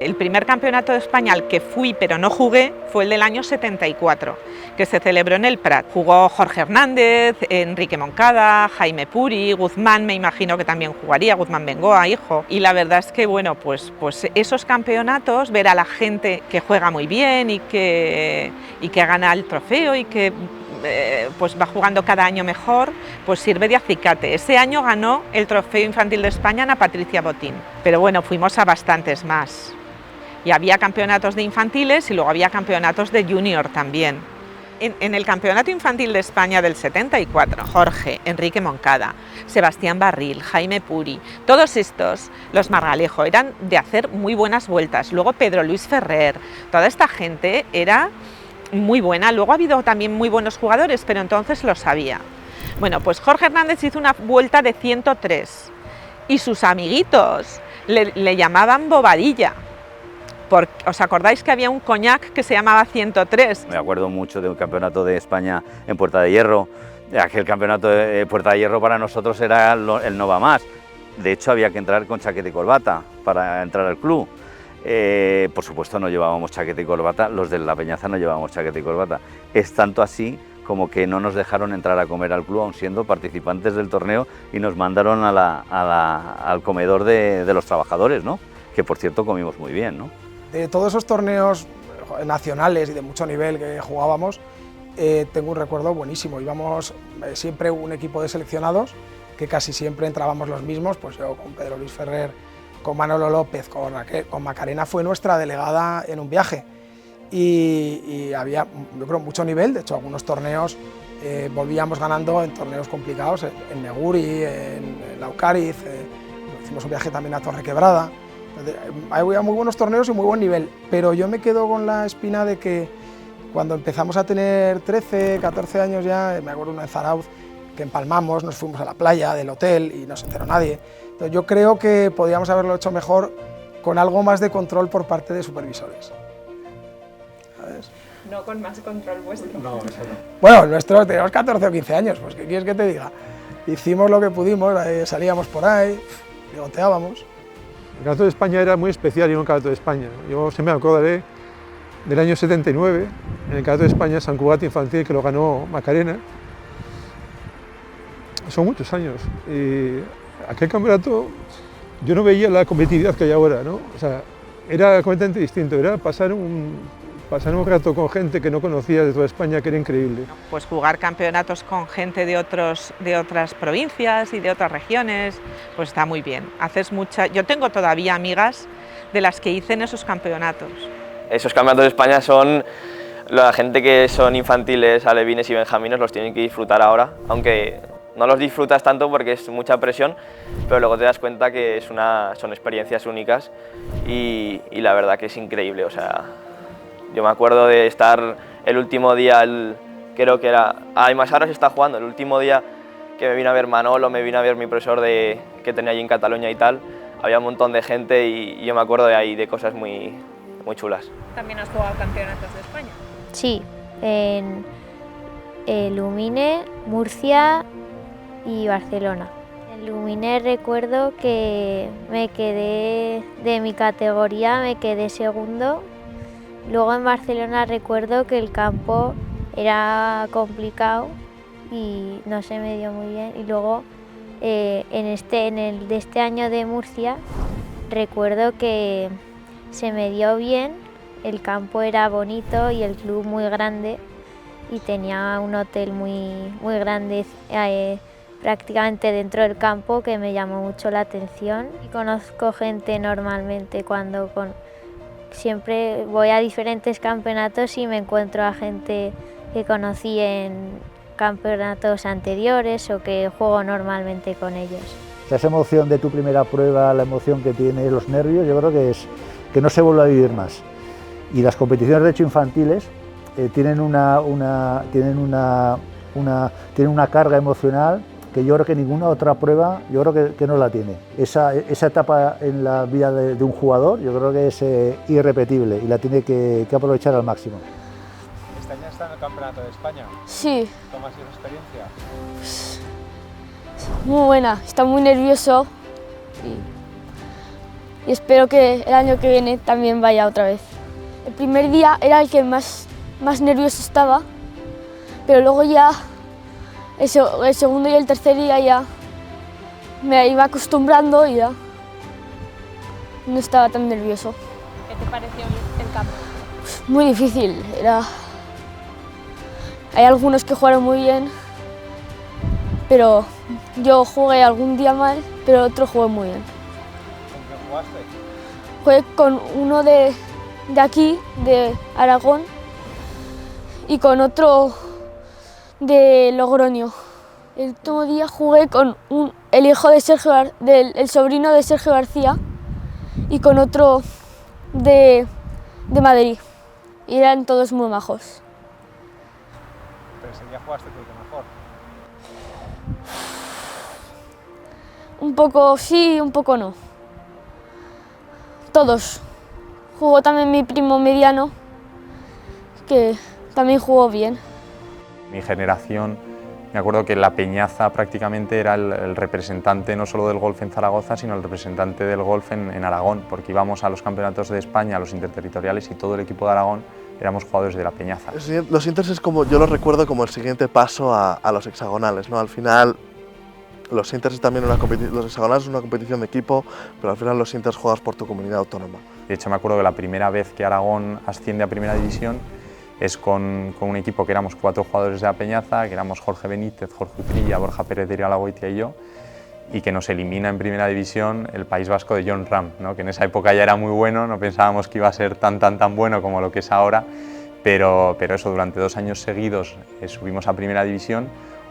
El primer campeonato de España al que fui pero no jugué fue el del año 74, que se celebró en el Prat. Jugó Jorge Hernández, Enrique Moncada, Jaime Puri, Guzmán, me imagino que también jugaría, Guzmán Bengoa, hijo. Y la verdad es que bueno, pues esos campeonatos, ver a la gente que juega muy bien y que gana el trofeo y que pues va jugando cada año mejor, pues sirve de acicate. Ese año ganó el trofeo infantil de España Ana Patricia Botín, pero bueno, fuimos a bastantes más. Y había campeonatos de infantiles y luego había campeonatos de junior también. En el campeonato infantil de España del 74, Jorge, Enrique Moncada, Sebastián Barril, Jaime Puri, todos estos, los Margalejo, eran de hacer muy buenas vueltas. Luego Pedro Luis Ferrer, toda esta gente era muy buena. Luego ha habido también muy buenos jugadores, pero entonces lo sabía. Bueno, pues Jorge Hernández hizo una vuelta de 103 y sus amiguitos le llamaban Bobadilla. ¿Os acordáis que había un coñac que se llamaba 103? Me acuerdo mucho de un campeonato de España en Puerta de Hierro. Aquel campeonato de Puerta de Hierro para nosotros era el no va más. De hecho, había que entrar con chaqueta y corbata para entrar al club. Por supuesto, no llevábamos chaqueta y corbata, los de La Peñaza no llevábamos chaqueta y corbata. Es tanto así como que no nos dejaron entrar a comer al club, aun siendo participantes del torneo, y nos mandaron al comedor de los trabajadores, ¿no? Que por cierto comimos muy bien, ¿no? De todos esos torneos nacionales y de mucho nivel que jugábamos, tengo un recuerdo buenísimo. Íbamos siempre un equipo de seleccionados, que casi siempre entrábamos los mismos, pues yo con Pedro Luis Ferrer, con Manolo López, con Macarena fue nuestra delegada en un viaje. Y había, yo creo, mucho nivel. De hecho, algunos torneos volvíamos ganando en torneos complicados, en Neguri, en Laucariz, hicimos un viaje también a Torrequebrada. Había muy buenos torneos y muy buen nivel, pero yo me quedo con la espina de que cuando empezamos a tener 13, 14 años ya, me acuerdo una en Zarauz, que empalmamos, nos fuimos a la playa del hotel y no se enteró nadie. Entonces yo creo que podíamos haberlo hecho mejor con algo más de control por parte de supervisores. ¿Sabes? No con más control vuestro. No, eso no. Bueno, nosotros teníamos 14 o 15 años, pues ¿qué quieres que te diga? Hicimos lo que pudimos, salíamos por ahí, pivoteábamos. El Campeonato de España era muy especial y no un Campeonato de España. Yo siempre me acordaré del año 79, en el Campeonato de España San Cugat Infantil, que lo ganó Macarena. Son muchos años. Y aquel campeonato yo no veía la competitividad que hay ahora, ¿no? O sea, era completamente distinto, era pasar un rato con gente que no conocía de toda España, que era increíble. Pues jugar campeonatos con gente de otras provincias y de otras regiones, pues está muy bien. Yo tengo todavía amigas de las que hice en esos campeonatos. Esos campeonatos de España son, la gente que son infantiles, alevines y benjamines los tienen que disfrutar ahora, aunque no los disfrutas tanto porque es mucha presión, pero luego te das cuenta que son experiencias únicas y la verdad que es increíble. O sea, yo me acuerdo de estar el último día, creo que era, además ahora se está jugando, el último día que me vino a ver Manolo, me vino a ver mi profesor que tenía allí en Cataluña y tal, había un montón de gente y yo me acuerdo de ahí de cosas muy chulas. ¿También has jugado campeonatos de España? Sí, en Lumine, Murcia y Barcelona. En Lumine recuerdo que me quedé, de mi categoría me quedé segundo. Luego en Barcelona recuerdo que el campo era complicado y no se me dio muy bien. Y luego en el de este año de Murcia recuerdo que se me dio bien, el campo era bonito y el club muy grande y tenía un hotel muy grande prácticamente dentro del campo que me llamó mucho la atención. Y conozco gente normalmente siempre voy a diferentes campeonatos y me encuentro a gente que conocí en campeonatos anteriores o que juego normalmente con ellos. Esa emoción de tu primera prueba, la emoción que tiene, los nervios, yo creo que no se vuelve a vivir más. Y las competiciones de hecho infantiles tienen una carga emocional que yo creo que ninguna otra prueba, yo creo que no la tiene. Esa etapa en la vida de un jugador, yo creo que es irrepetible y la tiene que aprovechar al máximo. ¿Este año está en el Campeonato de España? Sí. ¿Cómo ha sido su experiencia? Muy buena, está muy nervioso y espero que el año que viene también vaya otra vez. El primer día era el que más nervioso estaba, pero luego ya el segundo y el tercer día ya me iba acostumbrando y ya no estaba tan nervioso. ¿Qué te pareció el campo? Muy difícil, hay algunos que jugaron muy bien, pero yo jugué algún día mal, pero otro jugué muy bien. ¿Con quién jugaste? Jugué con uno de aquí, de Aragón, y con otro de Logroño. El último día jugué con el hijo de el sobrino de Sergio García y con otro de Madrid. Y eran todos muy majos. Pero ese día jugaste tú el que mejor. Un poco sí, un poco no. Todos. Jugó también mi primo mediano, que también jugó bien. Mi generación, me acuerdo que la Peñaza prácticamente era el representante no solo del golf en Zaragoza, sino el representante del golf en Aragón, porque íbamos a los campeonatos de España, a los interterritoriales, y todo el equipo de Aragón éramos jugadores de la Peñaza. Los inters es como, yo lo recuerdo como el siguiente paso a los hexagonales, ¿no? Al final, los inters es también los hexagonales es una competición de equipo, pero al final los inters juegas por tu comunidad autónoma. De hecho, me acuerdo que la primera vez que Aragón asciende a Primera División es con un equipo que éramos 4 jugadores de la Peñaza, que éramos Jorge Benítez, Jorge Utrilla, Borja Pérez de Iralagoitia y yo, y que nos elimina en Primera División el País Vasco de Jon Rahm, ¿no? Que en esa época ya era muy bueno, no pensábamos que iba a ser tan bueno como lo que es ahora, pero eso, durante 2 años seguidos subimos a Primera División.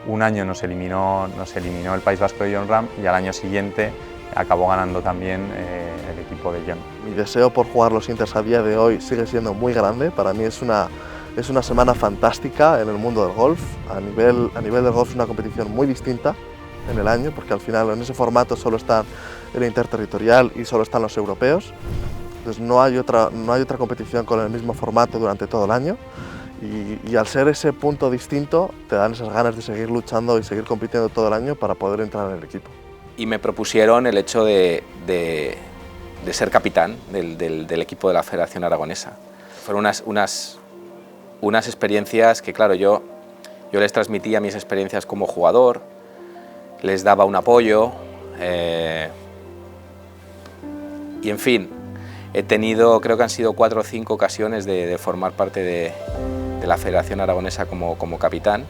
Un año nos eliminó el País Vasco de Jon Rahm y al año siguiente acabó ganando también el equipo de Jon. Mi deseo por jugar los inters a día de hoy sigue siendo muy grande. Para mí es una semana fantástica en el mundo del golf. A nivel del golf es una competición muy distinta en el año, porque al final en ese formato solo está el interterritorial y solo están los europeos. Entonces no hay otra competición con el mismo formato durante todo el año. Y al ser ese punto distinto, te dan esas ganas de seguir luchando y seguir compitiendo todo el año para poder entrar en el equipo. Y me propusieron el hecho de ser capitán del equipo de la Federación Aragonesa. Fueron unas experiencias que, claro, yo les transmitía mis experiencias como jugador, les daba un apoyo y, en fin, he tenido, creo que han sido 4 o 5 ocasiones de formar parte de la Federación Aragonesa como capitán,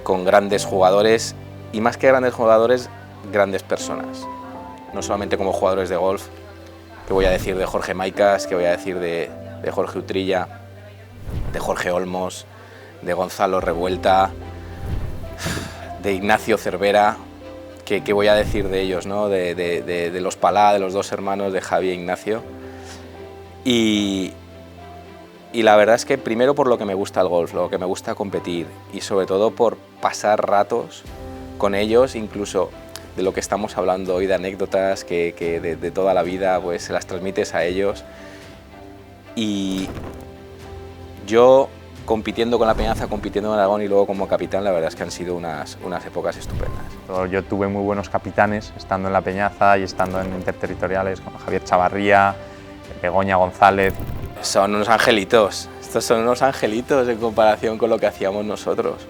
con grandes jugadores y, más que grandes jugadores, grandes personas. No solamente como jugadores de golf, que voy a decir de Jorge Maicas, que voy a decir de Jorge Utrilla, de Jorge Olmos, de Gonzalo Revuelta, de Ignacio Cervera, que voy a decir de ellos, ¿no? de los Palá, de los 2 hermanos, de Javi e Ignacio. Y la verdad es que primero por lo que me gusta el golf, lo que me gusta competir, y sobre todo por pasar ratos con ellos, incluso de lo que estamos hablando hoy, de anécdotas que de toda la vida, pues se las transmites a ellos. Y yo, compitiendo con la Peñaza, compitiendo en Aragón y luego como capitán, la verdad es que han sido unas épocas estupendas. Yo tuve muy buenos capitanes estando en la Peñaza y estando en interterritoriales, como Javier Chavarría, Begoña González. Son unos angelitos, estos son unos angelitos en comparación con lo que hacíamos nosotros.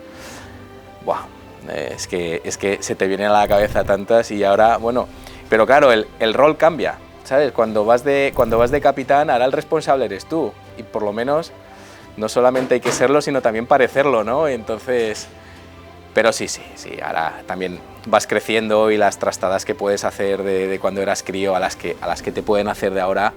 Buah, es que se te vienen a la cabeza tantas y ahora, bueno, pero claro, el rol cambia, ¿sabes? Cuando vas de capitán, ahora el responsable eres tú, y por lo menos no solamente hay que serlo, sino también parecerlo, ¿no? Entonces, pero sí, ahora también vas creciendo y las trastadas que puedes hacer de cuando eras crío a las que te pueden hacer de ahora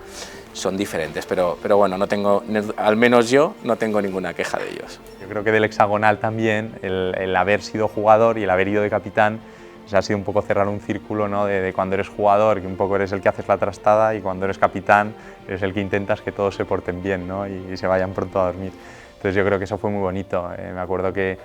son diferentes, pero bueno, no tengo, al menos yo, no tengo ninguna queja de ellos. Yo creo que del hexagonal también, el haber sido jugador y el haber ido de capitán, pues ha sido un poco cerrar un círculo, ¿no? de cuando eres jugador, que un poco eres el que haces la trastada, y cuando eres capitán, eres el que intentas que todos se porten bien, ¿no? y se vayan pronto a dormir. Entonces yo creo que eso fue muy bonito. Me acuerdo que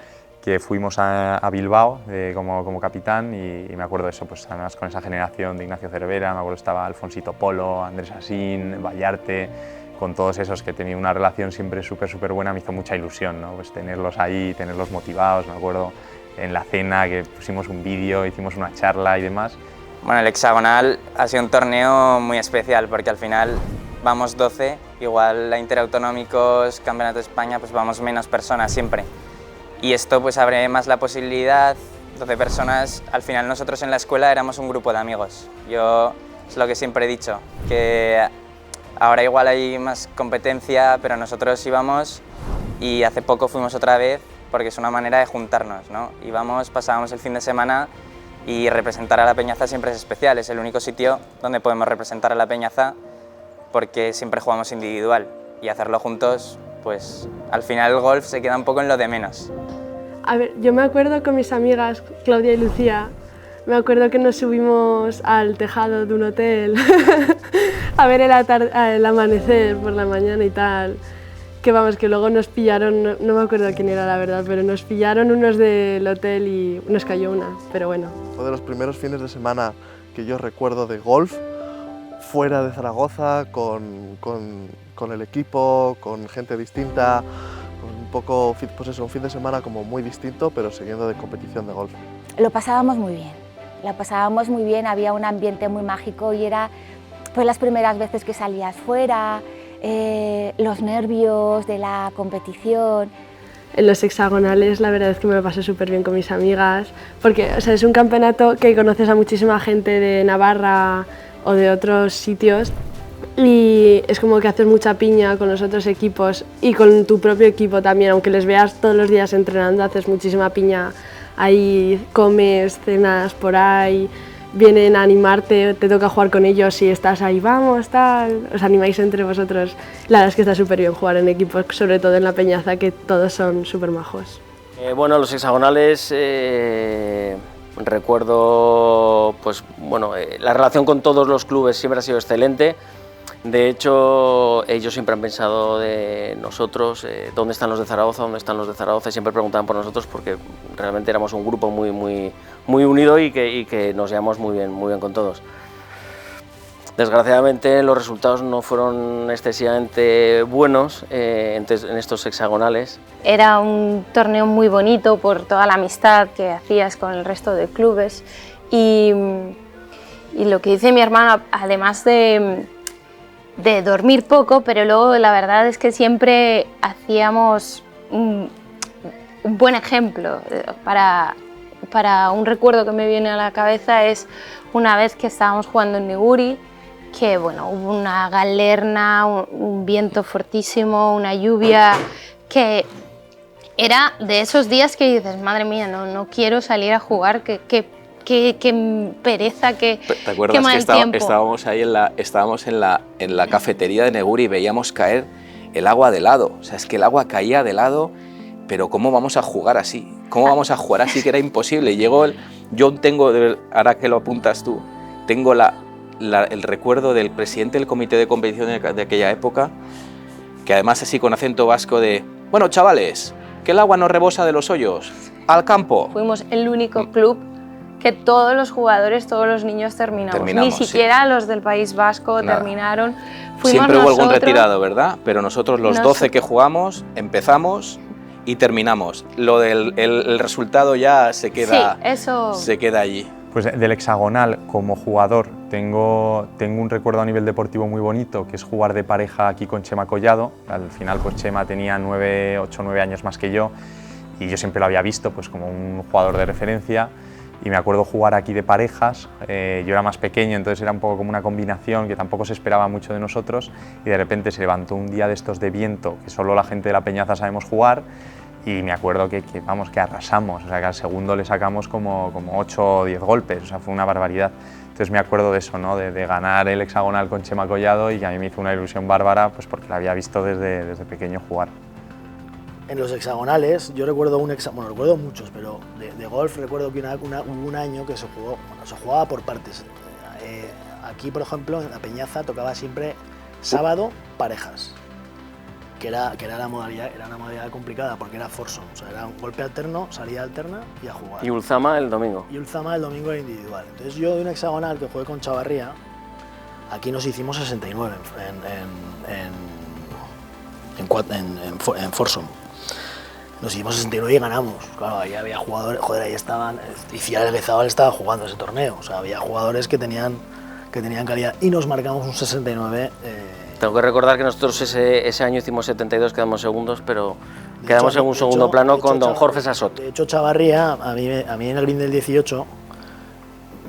fuimos a Bilbao como capitán y me acuerdo de eso, pues además con esa generación de Ignacio Cervera, me acuerdo estaba Alfonsito Polo, Andrés Asín, Vallarte, con todos esos que tenía una relación siempre súper buena, me hizo mucha ilusión, ¿no? Pues tenerlos ahí, tenerlos motivados. Me acuerdo en la cena que pusimos un vídeo, hicimos una charla y demás, Bueno, el hexagonal ha sido un torneo muy especial porque al final vamos 12, igual la interautonómicos, Campeonato de España, pues vamos menos personas siempre. Y esto pues abre más la posibilidad, 12 personas, al final nosotros en la escuela éramos un grupo de amigos. Yo es lo que siempre he dicho, que ahora igual hay más competencia, pero nosotros íbamos y hace poco fuimos otra vez porque es una manera de juntarnos, ¿no? Íbamos, pasábamos el fin de semana y representar a la Peñaza siempre es especial, es el único sitio donde podemos representar a la Peñaza porque siempre jugamos individual y hacerlo juntos, pues al final el golf se queda un poco en lo de menos. A ver, yo me acuerdo con mis amigas, Claudia y Lucía, me acuerdo que nos subimos al tejado de un hotel a ver el amanecer por la mañana y tal. Que vamos, que luego nos pillaron, no me acuerdo quién era la verdad, pero nos pillaron unos del hotel y nos cayó una, pero bueno. Fue de los primeros fines de semana que yo recuerdo de golf, fuera de Zaragoza, con el equipo, con gente distinta, un poco, pues eso, un fin de semana como muy distinto, pero siguiendo de competición de golf. Lo pasábamos muy bien, había un ambiente muy mágico y era pues las primeras veces que salías fuera, los nervios de la competición. En los hexagonales la verdad es que me lo pasé súper bien con mis amigas, porque o sea, es un campeonato que conoces a muchísima gente de Navarra o de otros sitios y es como que haces mucha piña con los otros equipos y con tu propio equipo también, aunque les veas todos los días entrenando, haces muchísima piña, ahí comes, cenas por ahí, vienen a animarte, te toca jugar con ellos y estás ahí, vamos, tal, os animáis entre vosotros. La verdad es que está súper bien jugar en equipos, sobre todo en la Peñaza, que todos son súper majos. Bueno, los hexagonales, recuerdo, pues bueno, la relación con todos los clubes siempre ha sido excelente. De hecho, ellos siempre han pensado de nosotros, dónde están los de Zaragoza, dónde están los de Zaragoza, y siempre preguntaban por nosotros porque realmente éramos un grupo muy unido y que nos llevamos muy bien con todos. Desgraciadamente los resultados no fueron excesivamente buenos en estos hexagonales. Era un torneo muy bonito por toda la amistad que hacías con el resto de clubes y lo que dice mi hermana, además de dormir poco, pero luego la verdad es que siempre hacíamos un buen ejemplo. Para un recuerdo que me viene a la cabeza es una vez que estábamos jugando en Neguri, que bueno, hubo una galerna, un viento fortísimo, una lluvia, que era de esos días que dices, madre mía, no quiero salir a jugar, qué pereza, qué mal tiempo. Estábamos ahí estábamos en la cafetería de Neguri y veíamos caer el agua de lado. O sea, es que el agua caía de lado, pero ¿cómo vamos a jugar así? ¿Cómo vamos a jugar así? Que era imposible. Yo tengo, ahora que lo apuntas tú, tengo el recuerdo del presidente del comité de competición de aquella época, que además así con acento vasco de, bueno, chavales, que el agua no rebosa de los hoyos, al campo. Fuimos el único club que todos los jugadores, todos los niños terminamos. Ni siquiera sí. Los del País Vasco terminaron. Fuimos siempre hubo algún retirado, ¿verdad? Pero nosotros los 12 que jugamos, empezamos y terminamos. Lo del resultado ya se queda, se queda allí. Pues del hexagonal, como jugador, tengo un recuerdo a nivel deportivo muy bonito, que es jugar de pareja aquí con Chema Collado. Al final, pues Chema tenía 8 o 9 años más que yo y yo siempre lo había visto pues, como un jugador de referencia. Y me acuerdo jugar aquí de parejas, yo era más pequeño, entonces era un poco como una combinación que tampoco se esperaba mucho de nosotros y de repente se levantó un día de estos de viento que solo la gente de la Peñaza sabemos jugar y me acuerdo que arrasamos, o sea que al segundo le sacamos como 8 o 10 golpes, o sea fue una barbaridad. Entonces me acuerdo de eso, ¿no? de ganar el hexagonal con Chema Collado y que a mí me hizo una ilusión bárbara pues porque la había visto desde pequeño jugar. En los hexagonales, yo recuerdo recuerdo muchos, pero de golf recuerdo que hubo un año que se jugaba por partes. Aquí, por ejemplo, en la Peñaza tocaba siempre sábado parejas, que era una modalidad complicada porque era foursome, o sea, era un golpe alterno, salida alterna y a jugar. Y Ulzama el domingo. Y Ulzama el domingo era individual. Entonces yo de un hexagonal que jugué con Chavarría, aquí nos hicimos 69 en foursome. Nos hicimos 69 y ganamos. Claro, ahí había jugadores, joder, ahí estaban, y Ciudad Guezabal estaba jugando ese torneo, o sea, había jugadores que tenían calidad y nos marcamos un 69. Tengo que recordar que nosotros ese año hicimos 72, quedamos segundos, pero quedamos en un segundo plano con don Jorge Sassot. De hecho, Chavarría, a mí en el green del 18,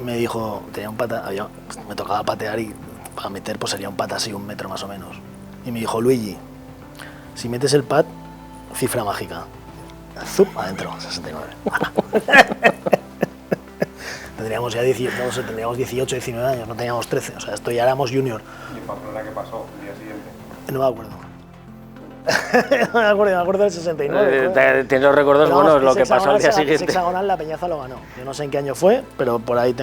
me dijo, tenía un pata, me tocaba patear y para meter pues sería un pata así, 1 metro más o menos. Y me dijo, Luigi, si metes el pad, cifra mágica. Zup, adentro, 69. Tendríamos ya 18, 19 años, no teníamos 13, o sea, esto ya éramos junior. ¿Y en Pamplona qué pasó el día siguiente? No me acuerdo. me acuerdo del 69. ¿Tienes los recuerdos buenos lo que pasó al día Ese siguiente? hexagonal la Peñaza lo ganó. Yo no sé en qué año fue, pero por ahí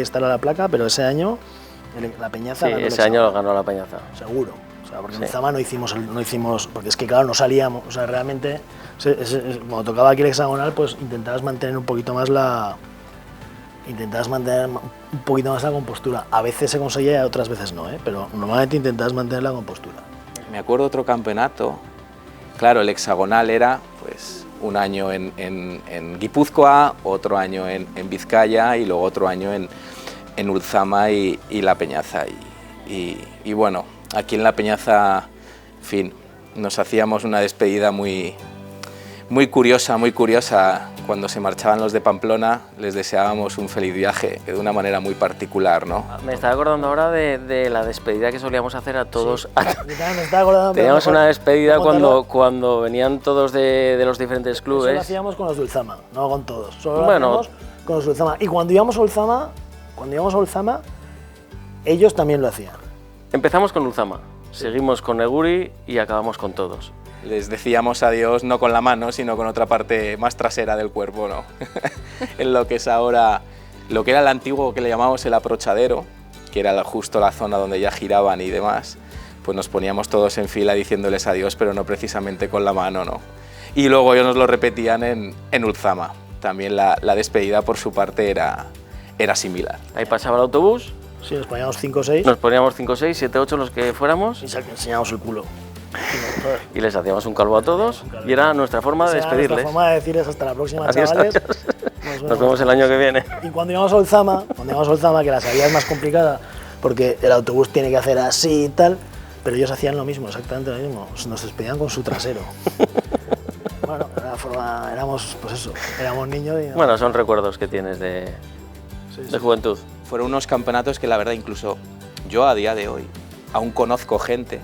estará la placa, pero ese año la Peñaza ganó. Sí, ese año lo ganó la Peñaza. Seguro. O sea, porque en Ulzama no hicimos, porque es que claro, no salíamos, o sea, realmente, cuando tocaba aquí el hexagonal, pues intentabas mantener un poquito más la compostura. A veces se conseguía, otras veces no, pero normalmente intentabas mantener la compostura. Me acuerdo otro campeonato, claro, el hexagonal era pues un año en Guipúzcoa, otro año en Vizcaya y luego otro año en Ulzama y la Peñaza. Y bueno, aquí en la Peñaza, en fin, nos hacíamos una despedida muy curiosa. Cuando se marchaban los de Pamplona, les deseábamos un feliz viaje, de una manera muy particular, ¿no? Me estaba acordando ahora de la despedida que solíamos hacer a todos. Sí. Me estaba acordando, teníamos una despedida cuando venían todos de los diferentes clubes. Eso lo hacíamos con los de Ulzama, no con todos. Solo lo hacíamos con los de Ulzama. Y cuando íbamos a Ulzama, ellos también lo hacían. Empezamos con Ulzama, seguimos con Neguri y acabamos con todos. Les decíamos adiós no con la mano, sino con otra parte más trasera del cuerpo, ¿no? En lo que es ahora, lo que era el antiguo que le llamamos el aprochadero, que era justo la zona donde ya giraban y demás, pues nos poníamos todos en fila diciéndoles adiós, pero no precisamente con la mano, ¿no? Y luego ellos nos lo repetían en Ulzama. También la despedida por su parte era similar. Ahí pasaba el autobús. Sí, nos poníamos 5 o 6. Nos poníamos 5 o 6, 7 o 8 los que fuéramos. Y enseñábamos el culo. Y les hacíamos un calvo a todos y era nuestra forma de despedirles. Nuestra forma de decirles hasta la próxima, chavales. Nos vemos el año que viene. Y cuando íbamos a Ulzama, que la salida es más complicada porque el autobús tiene que hacer así y tal, pero ellos hacían lo mismo, exactamente lo mismo. Nos despedían con su trasero. Bueno, éramos niños. Y bueno, son recuerdos que tienes de juventud. Fueron unos campeonatos que la verdad incluso yo a día de hoy aún conozco gente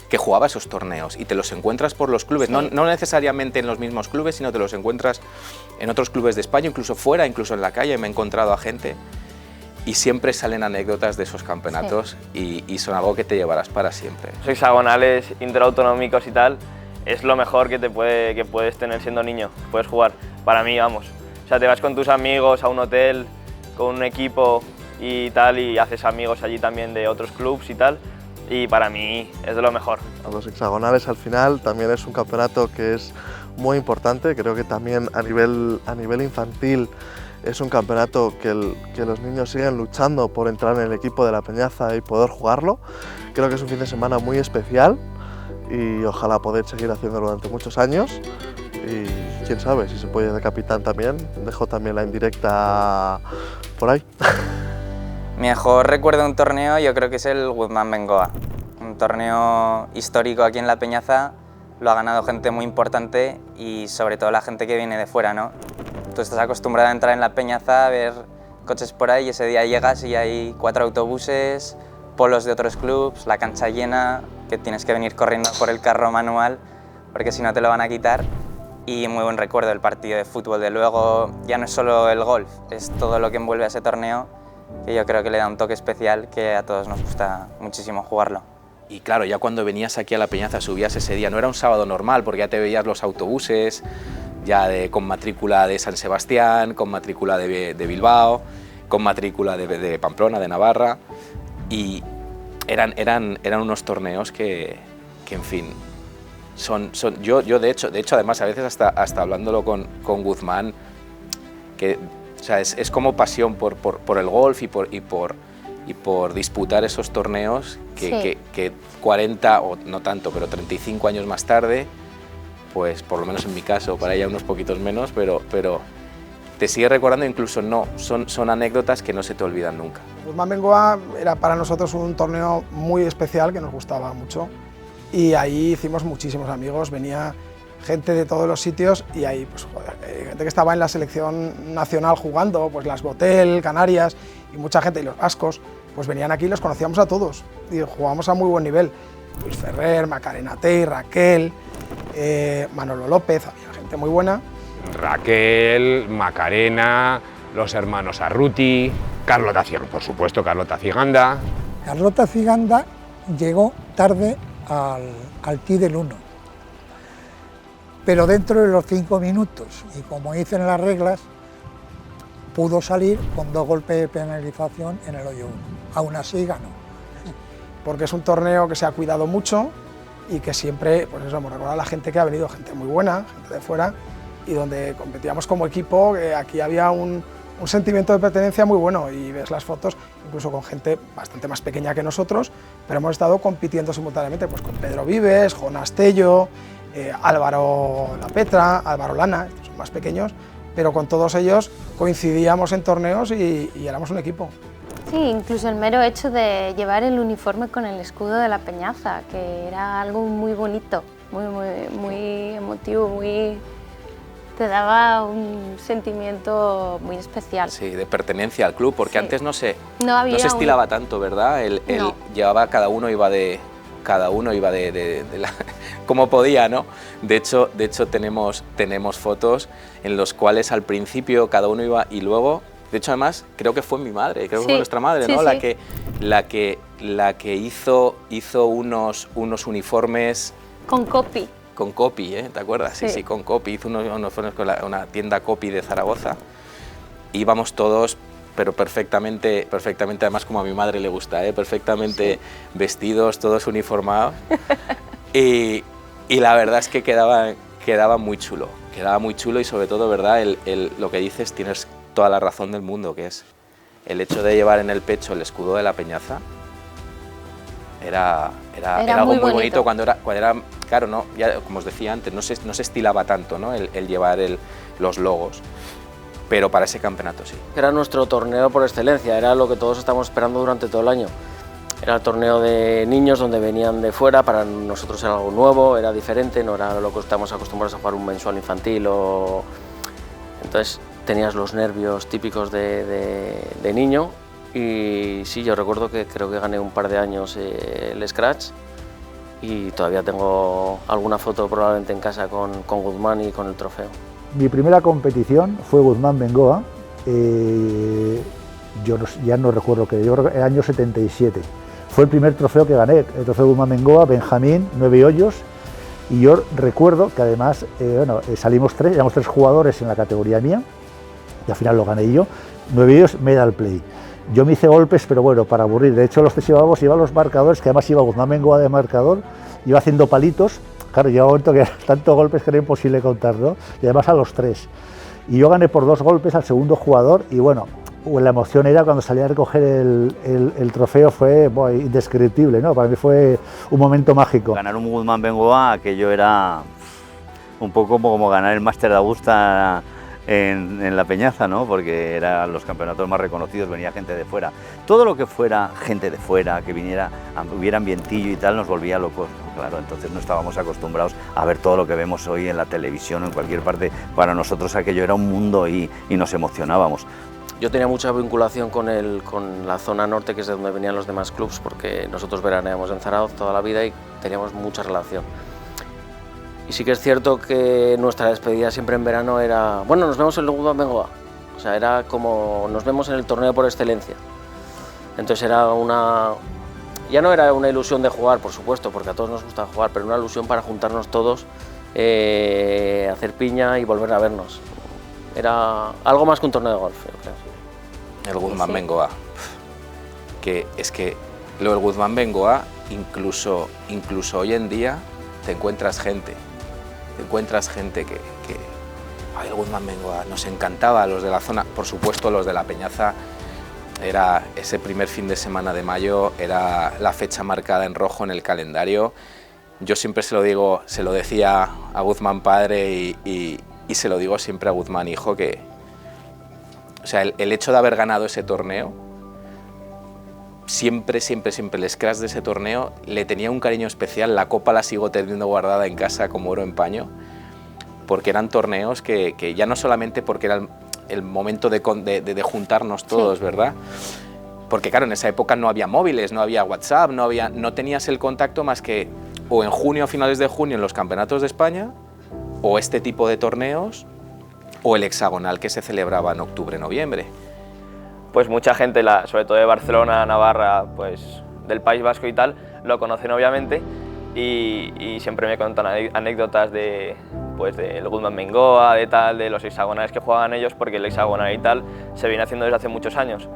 que jugaba esos torneos y te los encuentras por los clubes, no necesariamente en los mismos clubes, sino te los encuentras en otros clubes de España, incluso fuera, incluso en la calle me he encontrado a gente y siempre salen anécdotas de esos campeonatos y son algo que te llevarás para siempre. Los hexagonales, interautonómicos y tal, es lo mejor que puedes tener siendo niño, puedes jugar, para mí, vamos. O sea, te vas con tus amigos a un hotel, con un equipo y tal, y haces amigos allí también de otros clubes y tal, y para mí es de lo mejor. Los hexagonales al final también es un campeonato que es muy importante, creo que también a nivel infantil es un campeonato que los niños siguen luchando por entrar en el equipo de la Peñaza y poder jugarlo. Creo que es un fin de semana muy especial y ojalá poder seguir haciéndolo durante muchos años y quién sabe si se puede ir de capitán también, dejo también la indirecta por ahí. Mi mejor recuerdo de un torneo yo creo que es el Guzmán Bengoa, un torneo histórico aquí en La Peñaza, lo ha ganado gente muy importante y sobre todo la gente que viene de fuera, ¿no? Tú estás acostumbrado a entrar en La Peñaza, a ver coches por ahí y ese día llegas y hay 4 autobuses, polos de otros clubs, la cancha llena, que tienes que venir corriendo por el carro manual porque si no te lo van a quitar. Y muy buen recuerdo el partido de fútbol de luego, ya no es solo el golf, es todo lo que envuelve a ese torneo, que yo creo que le da un toque especial que a todos nos gusta muchísimo jugarlo. Y claro, ya cuando venías aquí a La Peñaza, subías ese día, no era un sábado normal, porque ya te veías los autobuses, ya con matrícula de San Sebastián, con matrícula de Bilbao, con matrícula de Pamplona, de Navarra, y eran unos torneos que en fin, yo de hecho además a veces hasta hablándolo con Guzmán, que o sea, es como pasión por el golf y por disputar esos torneos que 40, o no tanto, pero 35 años más tarde, pues por lo menos en mi caso, para ella unos poquitos menos, pero te sigue recordando, incluso son anécdotas que no se te olvidan nunca. Guzmán Bengoa era para nosotros un torneo muy especial que nos gustaba mucho y ahí hicimos muchísimos amigos, venía gente de todos los sitios y ahí pues joder, gente que estaba en la selección nacional jugando, pues las Botel, Canarias y mucha gente, y los vascos, pues venían aquí y los conocíamos a todos y jugábamos a muy buen nivel. Luis Ferrer, Macarena Tey, Raquel, Manolo López, había gente muy buena. Raquel, Macarena, los hermanos Arruti, Carlota Ciganda, por supuesto, Carlota Ciganda. Carlota Ciganda llegó tarde al tee del 1, pero dentro de los 5 minutos, y como dicen las reglas, pudo salir con 2 golpes de penalización en el hoyo 1. Aún así ganó. Porque es un torneo que se ha cuidado mucho y que siempre, pues eso, hemos recordado a la gente que ha venido, gente muy buena, gente de fuera, y donde competíamos como equipo, que aquí había un sentimiento de pertenencia muy bueno, y ves las fotos incluso con gente bastante más pequeña que nosotros, pero hemos estado compitiendo simultáneamente pues con Pedro Vives, Jonas Tello, Álvaro La Petra, Álvaro Lana, estos son más pequeños, pero con todos ellos coincidíamos en torneos y éramos un equipo. Sí, incluso el mero hecho de llevar el uniforme con el escudo de la Peñaza, que era algo muy bonito, muy emotivo, te daba un sentimiento muy especial. Sí, de pertenencia al club, porque sí. Antes no se estilaba tanto, ¿verdad? No. Llevaba, cada uno iba de la, como podía, ¿no? De hecho tenemos fotos en los cuales al principio cada uno iba y luego, de hecho además creo que fue mi madre, creo que fue nuestra madre, ¿no? Sí. La que hizo unos uniformes con copy. Con copy, ¿te acuerdas? Sí, con copy, hizo unos uniformes con una tienda copy de Zaragoza. Íbamos todos, pero perfectamente, además como a mi madre le gusta, perfectamente vestidos, todos uniformados. y la verdad es que quedaba muy chulo y sobre todo, ¿verdad? Lo que dices, tienes toda la razón del mundo, que es el hecho de llevar en el pecho el escudo de la Peñaza. Era algo muy bonito cuando era, claro, no, ya, como os decía antes, no se estilaba tanto, ¿no? el llevar los logos, pero para ese campeonato sí. Era nuestro torneo por excelencia, era lo que todos estamos esperando durante todo el año. Era el torneo de niños donde venían de fuera, para nosotros era algo nuevo, era diferente, no era lo que estamos acostumbrados a jugar un mensual infantil Entonces tenías los nervios típicos de niño. Y sí, yo recuerdo que creo que gané un par de años el Scratch y todavía tengo alguna foto probablemente en casa con Guzmán y con el trofeo. Mi primera competición fue Guzmán Bengoa, ya no recuerdo qué, yo creo que el año 77. Fue el primer trofeo que gané, el trofeo Guzmán Bengoa, Benjamín, 9 hoyos, y yo recuerdo que además salimos éramos 3 jugadores en la categoría mía, y al final lo gané yo, 9 hoyos, medal play. Yo me hice golpes, pero bueno, para aburrir. De hecho, los 3 iba los marcadores, que además iba Guzmán Bengoa de marcador, iba haciendo palitos. Claro, llegó un momento que tantos golpes que era imposible contar, ¿no? Y además a los 3. Y yo gané por 2 golpes al segundo jugador y bueno, la emoción era cuando salía a recoger el trofeo, fue indescriptible, ¿no? Para mí fue un momento mágico. Ganar un Guzmán Bengoa, aquello era un poco como ganar el Máster de Augusta en la Peñaza, ¿no? Porque eran los campeonatos más reconocidos, venía gente de fuera. Todo lo que fuera gente de fuera, que hubiera ambientillo y tal, nos volvía locos, ¿no? Claro, entonces no estábamos acostumbrados a ver todo lo que vemos hoy en la televisión o en cualquier parte. Para nosotros aquello era un mundo y nos emocionábamos. Yo tenía mucha vinculación con la zona norte, que es de donde venían los demás clubs, porque nosotros veraneamos en Zaragoza toda la vida y teníamos mucha relación. Y sí que es cierto que nuestra despedida siempre en verano era, bueno, nos vemos en el Guzmán Bengoa. O sea, era como, nos vemos en el torneo por excelencia. Entonces era ya no era una ilusión de jugar, por supuesto, porque a todos nos gusta jugar, pero una ilusión para juntarnos todos, hacer piña y volver a vernos. Era algo más que un torneo de golf, yo creo. El Guzmán Bengoa, que es que lo del Guzmán Bengoa, incluso hoy en día, te encuentras gente que ay, el Guzmán Bengoa, nos encantaba, los de la zona, por supuesto los de la Peñaza, era ese primer fin de semana de mayo, era la fecha marcada en rojo en el calendario, Yo siempre se lo decía a Guzmán padre y se lo digo siempre a Guzmán hijo, que o sea, el hecho de haber ganado ese torneo, siempre el scratch de ese torneo le tenía un cariño especial. La copa la sigo teniendo guardada en casa como oro en paño, porque eran torneos que ya no solamente porque era el momento de juntarnos todos, sí, ¿verdad? Porque claro, en esa época no había móviles, no había WhatsApp, no tenías el contacto más que o en junio, a finales de junio, en los campeonatos de España, o este tipo de torneos, o el hexagonal que se celebraba en octubre, noviembre. Pues mucha gente, sobre todo de Barcelona, Navarra, pues del País Vasco y tal, lo conocen obviamente y siempre me cuentan anécdotas pues del Guzmán Bengoa, de los hexagonales que jugaban ellos, porque el hexagonal y tal se viene haciendo desde hace muchos años.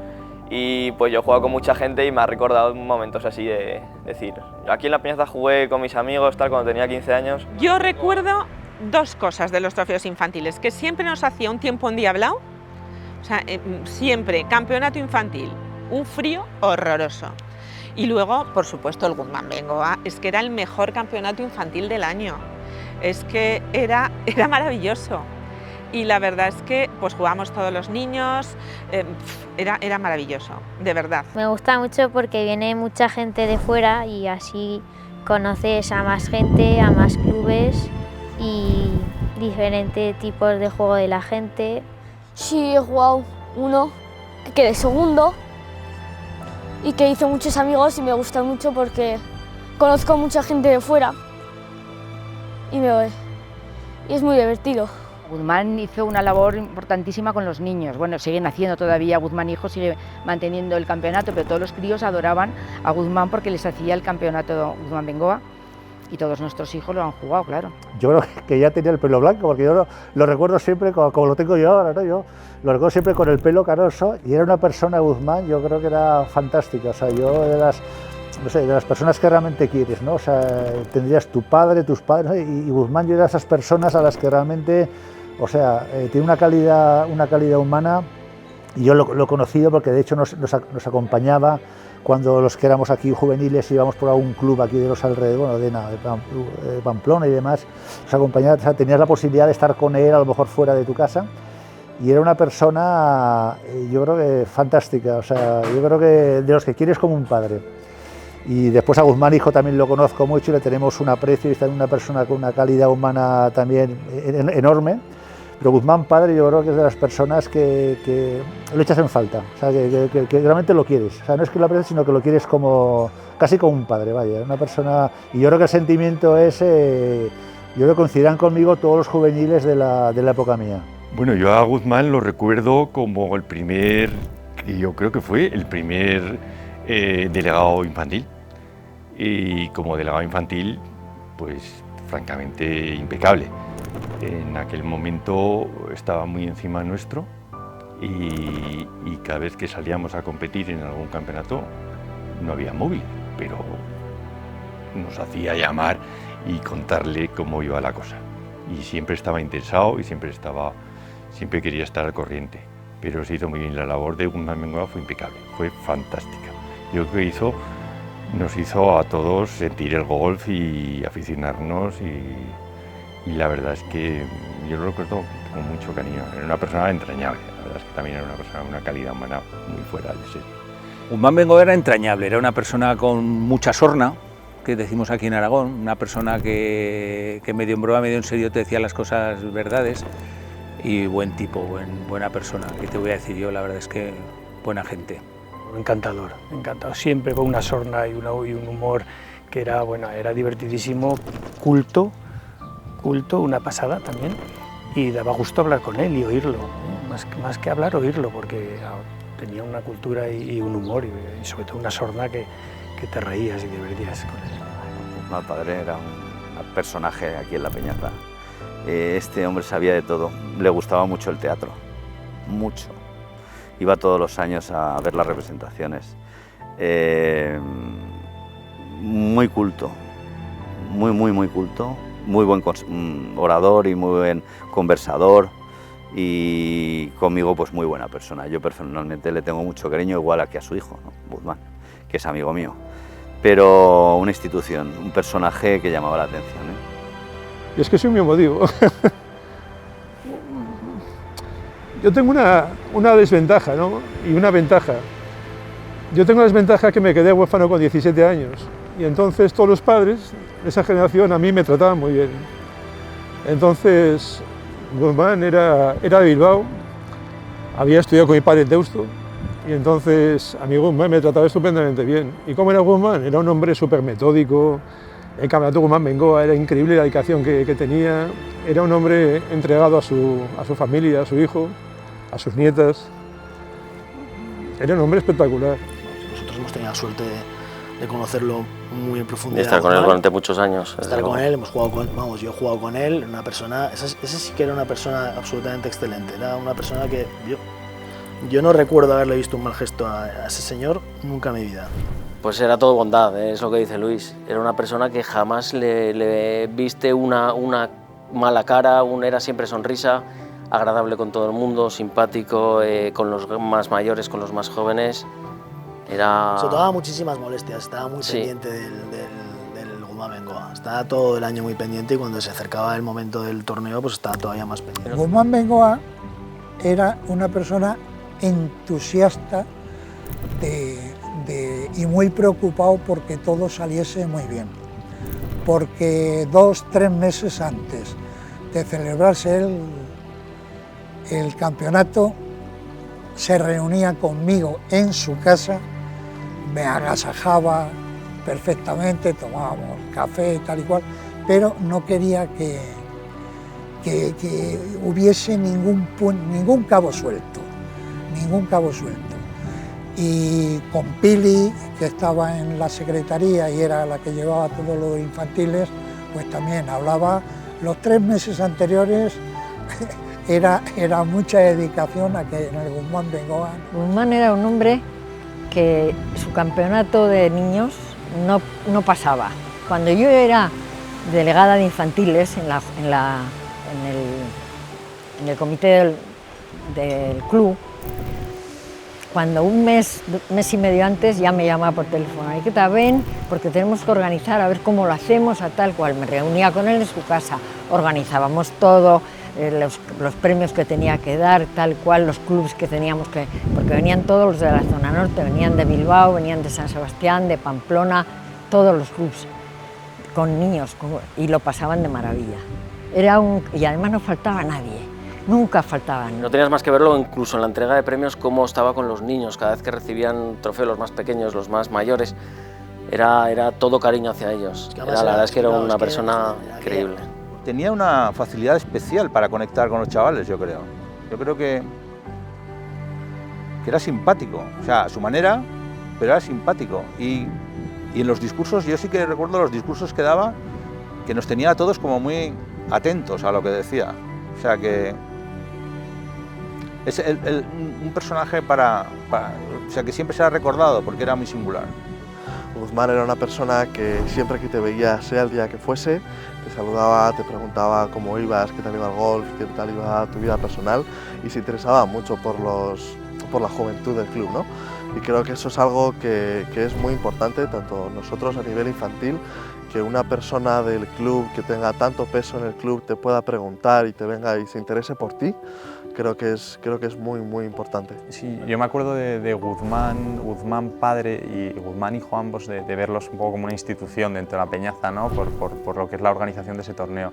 Y pues yo he jugado con mucha gente y me ha recordado momentos así de decir, aquí en La Peñaza jugué con mis amigos tal cuando tenía 15 años. Yo recuerdo dos cosas de los trofeos infantiles, que siempre nos hacía un tiempo endiablado, o sea, siempre campeonato infantil, un frío horroroso. Y luego, por supuesto, el Guzmán Bengoa, es que era el mejor campeonato infantil del año, es que era maravilloso. Y la verdad es que pues jugamos todos los niños, era maravilloso, de verdad. Me gusta mucho porque viene mucha gente de fuera y así conoces a más gente, a más clubes y diferentes tipos de juego de la gente. Sí, he jugado uno que quedé segundo y que hice muchos amigos y me gusta mucho porque conozco mucha gente de fuera y es muy divertido. Guzmán hizo una labor importantísima con los niños. Bueno, siguen haciendo todavía, Guzmán hijo sigue manteniendo el campeonato, pero todos los críos adoraban a Guzmán porque les hacía el campeonato Guzmán Bengoa y todos nuestros hijos lo han jugado, claro. Yo creo que ya tenía el pelo blanco, porque yo lo recuerdo siempre como lo tengo yo ahora, ¿no? Yo lo recuerdo siempre con el pelo canoso y era una persona, Guzmán, yo creo que era fantástica, o sea, yo de las personas que realmente quieres, ¿no? O sea, tendrías tu padre, tus padres, ¿no? Y Guzmán yo era de esas personas a las que realmente, o sea, tiene una calidad humana, y yo lo he conocido porque de hecho nos acompañaba cuando los que éramos aquí juveniles íbamos por algún club aquí de los alrededores, de Pamplona y demás, nos acompañaba, o sea, tenías la posibilidad de estar con él a lo mejor fuera de tu casa, y era una persona, yo creo que fantástica, o sea, yo creo que de los que quieres como un padre. Y después a Guzmán hijo también lo conozco mucho y le tenemos un aprecio, y es también una persona con una calidad humana también enorme. Pero Guzmán padre yo creo que es de las personas que lo echas en falta, o sea, que realmente lo quieres. O sea, no es que lo aprecias, sino que lo quieres casi como un padre, vaya, una persona. Y yo creo que el sentimiento es, yo creo que coincidirán conmigo todos los juveniles de la época mía. Bueno, yo a Guzmán lo recuerdo como el primer, yo creo que fue el primer delegado infantil. Y como delegado infantil, pues francamente impecable. En aquel momento estaba muy encima nuestro y cada vez que salíamos a competir en algún campeonato no había móvil, pero nos hacía llamar y contarle cómo iba la cosa. Y siempre estaba interesado y siempre quería estar al corriente. Pero se hizo muy bien, la labor de Guzmán Bengoa fue impecable, fue fantástica. Yo creo que nos hizo a todos sentir el golf y aficionarnos y la verdad es que yo lo recuerdo con mucho cariño. Era una persona entrañable, la verdad es que también era una persona de una calidad humana muy fuera de serie. Guzmán Bengoa era entrañable, era una persona con mucha sorna, que decimos aquí en Aragón, una persona que medio en broma, medio en serio te decía las cosas verdades, y buen tipo, buena persona. ¿Qué te voy a decir yo? La verdad es que buena gente. Encantador, siempre con una sorna y un humor que era, bueno, era divertidísimo, culto, una pasada también, y daba gusto hablar con él y oírlo, más que hablar, oírlo, porque tenía una cultura y un humor y sobre todo una sorna que te reías y divertías con él. Mi padre era un personaje aquí en La Peñaza. Este hombre sabía de todo, le gustaba mucho el teatro, mucho. Iba todos los años a ver las representaciones. Muy culto, muy culto, muy buen orador y muy buen conversador, y conmigo pues muy buena persona. Yo personalmente le tengo mucho cariño, igual que a su hijo, ¿no? Guzmán, que es amigo mío. pero una institución, un personaje que llamaba la atención, ¿eh? Y es que soy muy emotivo. Yo tengo una desventaja, ¿no? Y una ventaja. Yo tengo la desventaja que me quedé huérfano con 17 años y entonces todos los padres de esa generación a mí me trataban muy bien. Entonces Guzmán era de Bilbao, había estudiado con mi padre en Deusto y entonces a mí Guzmán me trataba estupendamente bien. ¿Y cómo era Guzmán? Era un hombre súper metódico, el campeonato Guzmán Bengoa era increíble la dedicación que tenía, era un hombre entregado a su familia, a su hijo, a sus nietas, era un hombre espectacular. Nosotros hemos tenido la suerte de conocerlo muy en profundidad. De estar con él durante muchos años. Estar con él, hemos jugado con, vamos, yo he jugado con él, una persona, ese sí que era una persona absolutamente excelente, era una persona que yo no recuerdo haberle visto un mal gesto a ese señor nunca en mi vida. Pues era todo bondad, es lo que dice Luis, era una persona que jamás le viste una mala cara, era siempre sonrisa, agradable con todo el mundo, simpático, con los más mayores, con los más jóvenes. Se tomaba muchísimas molestias, estaba muy pendiente del Guzmán Bengoa. Estaba todo el año muy pendiente y cuando se acercaba el momento del torneo pues estaba todavía más pendiente. Guzmán Bengoa era una persona entusiasta y muy preocupado porque todo saliese muy bien. Porque 2-3 meses antes de celebrarse el campeonato se reunía conmigo en su casa, me agasajaba perfectamente, tomábamos café tal y cual, pero no quería que hubiese ningún cabo suelto, Y con Pili, que estaba en la secretaría y era la que llevaba todo lo de infantiles, pues también hablaba. Los 3 meses anteriores era mucha dedicación a que en el Guzmán Bengoa. Guzmán era un hombre que su campeonato de niños no pasaba. Cuando yo era delegada de infantiles en el comité del club, cuando un mes y medio antes ya me llamaba por teléfono, ¿qué tal? Ven, porque tenemos que organizar, a ver cómo lo hacemos, a tal cual. Me reunía con él en su casa, organizábamos todo, los premios que tenía que dar, tal cual, los clubes que teníamos que... Porque venían todos los de la zona norte, venían de Bilbao, venían de San Sebastián, de Pamplona, todos los clubes, con niños, y lo pasaban de maravilla. Y además no faltaba nadie. Nunca faltaban. No tenías más que verlo incluso en la entrega de premios, cómo estaba con los niños, cada vez que recibían trofeos, los más pequeños, los más mayores, era todo cariño hacia ellos. La verdad es que era una persona increíble. Tenía una facilidad especial para conectar con los chavales, yo creo. Yo creo que era simpático, o sea, a su manera, pero era simpático. Y en los discursos, yo sí que recuerdo los discursos que daba, que nos tenía a todos como muy atentos a lo que decía. O sea que es un personaje o sea, que siempre se ha recordado porque era muy singular. Guzmán era una persona que siempre que te veía, sea el día que fuese, te saludaba, te preguntaba cómo ibas, qué tal iba el golf, qué tal iba tu vida personal y se interesaba mucho por la juventud del club, ¿no? Y creo que eso es algo que es muy importante, tanto nosotros a nivel infantil, que una persona del club que tenga tanto peso en el club te pueda preguntar y te venga y se interese por ti, creo que es muy, muy importante. Sí, yo me acuerdo de Guzmán padre y Guzmán hijo ambos, de verlos un poco como una institución dentro de la Peñaza, ¿no? por lo que es la organización de ese torneo.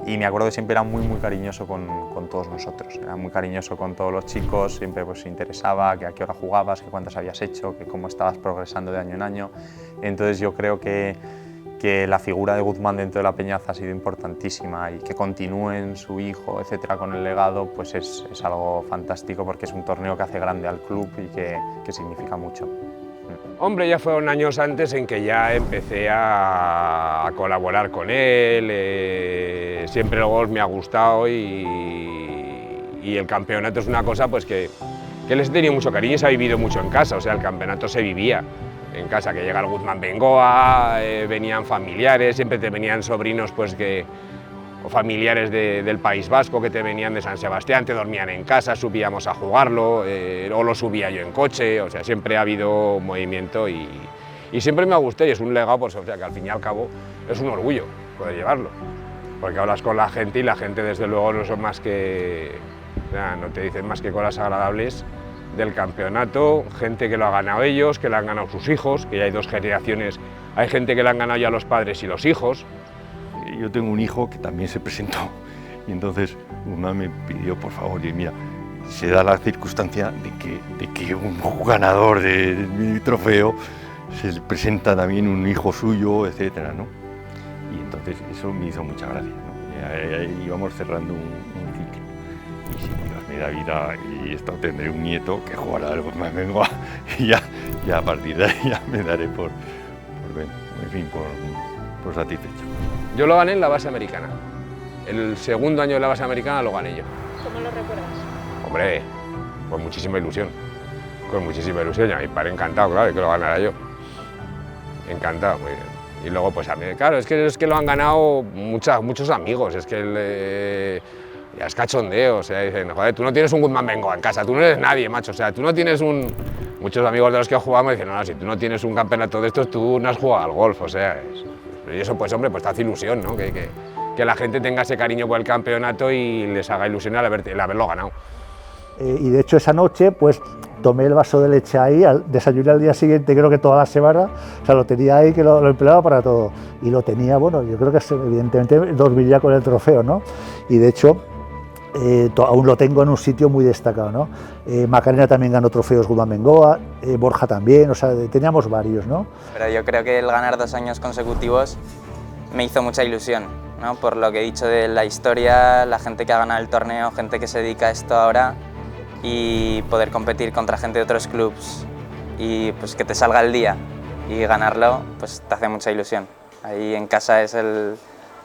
Y me acuerdo que siempre era muy cariñoso con todos nosotros, era muy cariñoso con todos los chicos, siempre pues, se interesaba que a qué hora jugabas, que cuántas habías hecho, que cómo estabas progresando de año en año. Entonces yo creo que la figura de Guzmán dentro de la Peñaza ha sido importantísima y que continúen su hijo, etcétera, con el legado, pues es algo fantástico porque es un torneo que hace grande al club y que significa mucho. Hombre, ya fueron años antes en que ya empecé a colaborar con él, siempre el golf me ha gustado y el campeonato es una cosa pues que les he tenido mucho cariño y se ha vivido mucho en casa, o sea, el campeonato se vivía en casa, que llega el Guzmán Bengoa, venían familiares, siempre te venían sobrinos pues o familiares del País Vasco que te venían de San Sebastián, te dormían en casa, subíamos a jugarlo, o lo subía yo en coche, o sea, siempre ha habido movimiento y y siempre me ha gustado y es un legado, pues, o sea, que al fin y al cabo es un orgullo poder llevarlo, porque hablas con la gente y la gente desde luego no son más que, o sea, no te dicen más que cosas agradables del campeonato, gente que lo ha ganado ellos, que lo han ganado sus hijos, que ya hay 2 generaciones, hay gente que lo han ganado ya los padres y los hijos. Yo tengo un hijo que también se presentó y entonces Guzmán me pidió por favor, y mira, se da la circunstancia de que un ganador de mi trofeo se le presenta también un hijo suyo, etcétera, ¿no? Y entonces eso me hizo mucha gracia, ¿no? Íbamos cerrando un ciclo. Y si Dios me da vida y esto, tendré un nieto que jugará al Guzmán Bengoa y ya a partir de ahí ya me daré por satisfecho. Yo lo gané en la base americana. El segundo año de la base americana lo gané yo. ¿Cómo lo recuerdas? Hombre, con muchísima ilusión. Con muchísima ilusión. Y a mi padre encantado, claro, de que lo ganara yo. Encantado, muy bien. Y luego, pues a mí, claro, es que lo han ganado muchos amigos. Es que ya es cachondeo, o sea, dicen, joder, tú no tienes un Guzmán Bengoa en casa, tú no eres nadie, macho, o sea, tú no tienes Muchos amigos de los que jugamos dicen, no, si tú no tienes un campeonato de estos, tú no has jugado al golf, o sea, y eso, pues hombre, pues te hace ilusión, ¿no? Que la gente tenga ese cariño por el campeonato y les haga ilusión el haberlo ganado. Y de hecho esa noche, pues tomé el vaso de leche ahí, desayuné al día siguiente, creo que toda la semana, o sea, lo tenía ahí, que lo empleaba para todo. Y lo tenía, bueno, yo creo que evidentemente dormiría con el trofeo, ¿no? Y de hecho, aún lo tengo en un sitio muy destacado, ¿no? Macarena también ganó trofeos Guzmán Bengoa, Borja también, o sea, teníamos varios, ¿no? Pero yo creo que el ganar 2 años consecutivos me hizo mucha ilusión, ¿no? Por lo que he dicho de la historia, la gente que ha ganado el torneo, gente que se dedica a esto ahora, y poder competir contra gente de otros clubs y pues que te salga el día y ganarlo, pues te hace mucha ilusión. Ahí en casa es el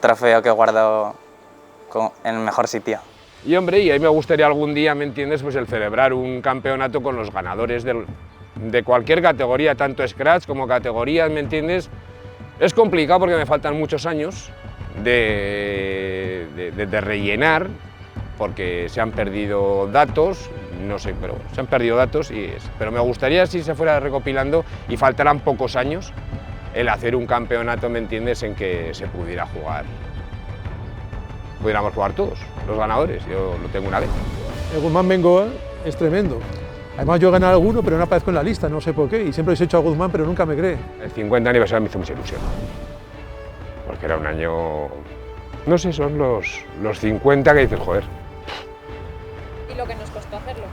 trofeo que guardo en el mejor sitio. Y hombre, y ahí me gustaría algún día, ¿me entiendes?, pues el celebrar un campeonato con los ganadores de cualquier categoría, tanto scratch como categorías, ¿me entiendes? Es complicado porque me faltan muchos años de rellenar, porque se han perdido datos, no sé, pero se han perdido datos, pero me gustaría si se fuera recopilando y faltaran pocos años el hacer un campeonato, ¿me entiendes?, en que se pudiéramos jugar todos, los ganadores, yo lo tengo una vez. El Guzmán Bengoa es tremendo. Además yo he ganado alguno, pero no aparezco en la lista, no sé por qué, y siempre les he hecho a Guzmán, pero nunca me cree. El 50 aniversario me hizo mucha ilusión, porque era un año, no sé, son los 50 que dices, joder. ¿Y lo que nos costó hacerlo?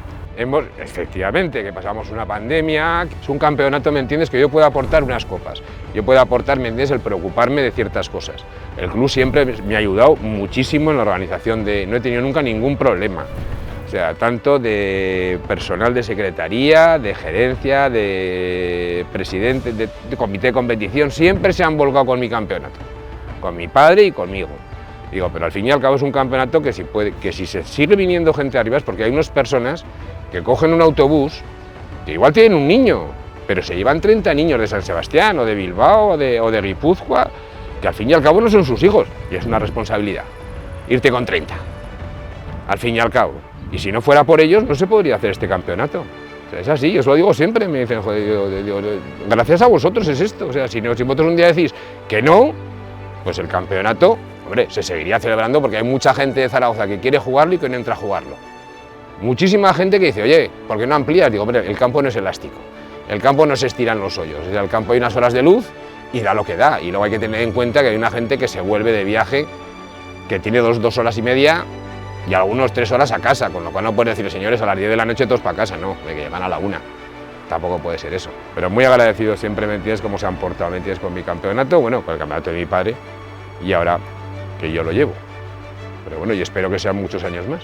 Efectivamente, que pasamos una pandemia, es un campeonato, ¿me entiendes?, que yo puedo aportar unas copas, yo puedo aportar, ¿me entiendes?, el preocuparme de ciertas cosas. El club siempre me ha ayudado muchísimo en la organización, no he tenido nunca ningún problema, o sea, tanto de personal de secretaría, de gerencia, de presidente, de comité de competición, siempre se han volcado con mi campeonato, con mi padre y conmigo. Digo, pero al fin y al cabo es un campeonato que si se sigue viniendo gente arriba es porque hay unas personas que cogen un autobús, que igual tienen un niño, pero se llevan 30 niños de San Sebastián o de Bilbao o de Guipúzcoa, que al fin y al cabo no son sus hijos, y es una responsabilidad irte con 30, al fin y al cabo. Y si no fuera por ellos no se podría hacer este campeonato. O sea, es así, yo os lo digo siempre, me dicen, joder, digo, gracias a vosotros es esto, o sea, si vosotros un día decís que no, pues el campeonato, hombre, se seguiría celebrando porque hay mucha gente de Zaragoza que quiere jugarlo y que no entra a jugarlo. Muchísima gente que dice, oye, ¿por qué no amplías? Digo, hombre, el campo no es elástico, el campo no se estiran los hoyos, o sea, el campo hay unas horas de luz y da lo que da. Y luego hay que tener en cuenta que hay una gente que se vuelve de viaje, que tiene 2 horas y media y algunos 3 horas a casa, con lo cual no puedes decir, señores, a las 10 de la noche todos para casa, no, de que llegan a la 1. Tampoco puede ser eso. Pero muy agradecido siempre, ¿me entiendes?, cómo se han portado, ¿me entiendes?, con mi campeonato, bueno, con el campeonato de mi padre, y ahora que yo lo llevo. Pero bueno, y espero que sean muchos años más.